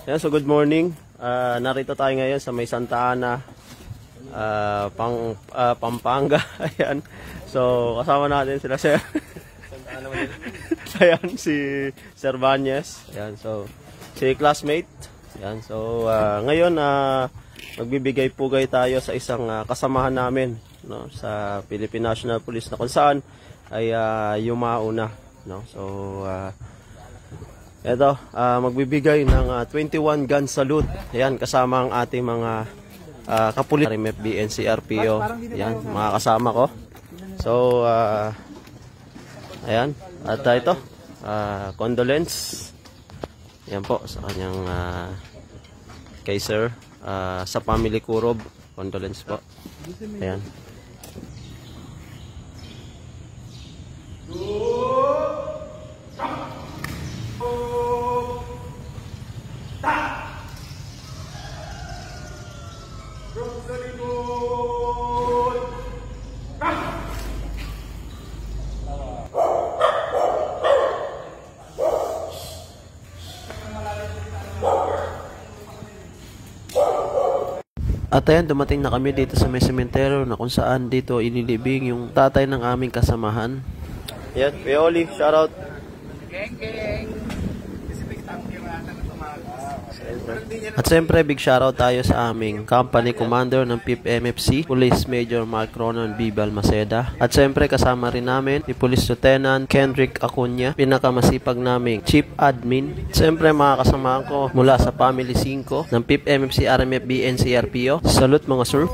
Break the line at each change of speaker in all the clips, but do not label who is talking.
Yan, so good morning. Narito tayo ngayon sa may Santa Ana, Pampanga. Ayan. So kasama natin sila Sir. Santa Ana Manila. Ayan, si Sir Banyes. Ayan, so si classmate. Ayan, so ngayon magbibigay pugay tayo sa isang kasamahan namin, no, sa Philippine National Police na kung saan ay yumao na, no. So eto, magbibigay ng 21 gun salute. Ayan, kasama ang ating mga kapulis, RMFB, NCRPO. Ayan, mga kasama ko. So, ayan. At ito, condolence. Ayan po, sa kanyang kay Sir, sa family Kurob. Condolence po. Ayan. At ayan, dumating na kami dito sa may sementeryo na kung saan dito inilibing yung tatay ng aming kasamahan. Ayan, Pioli, shoutout. At siyempre, big shoutout tayo sa aming company commander ng 5th MFC, Police Major Mark Ronan B. Balmaceda. At siyempre, kasama rin namin si Police Lieutenant Kendrick Acuña, pinakamasipag naming Chief Admin. Siyempre, mga kasamahan ko mula sa Family 5 ng 5th MFC, RMFB, NCRPO. Salute mga sir.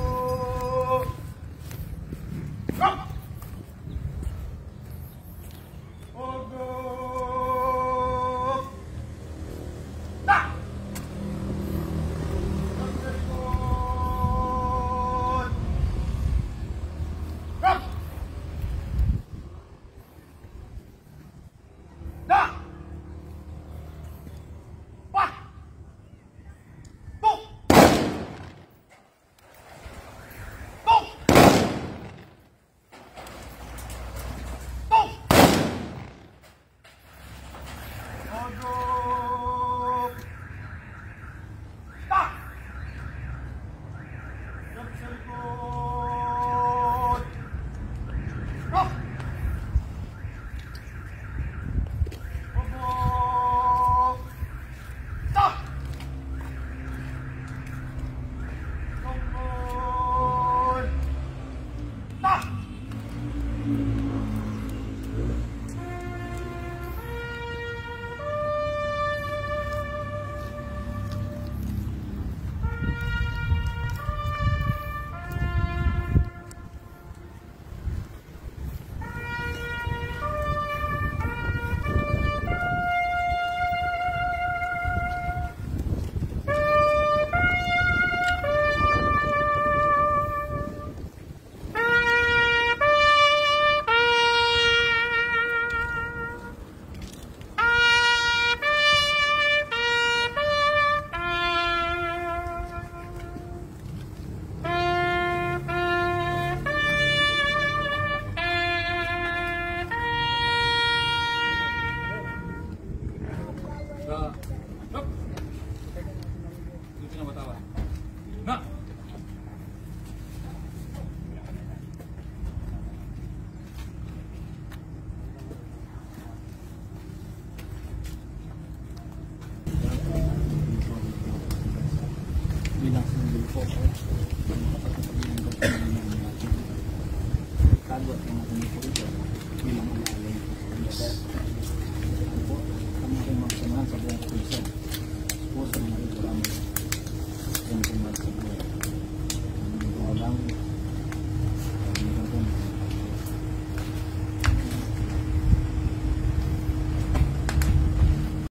Bilang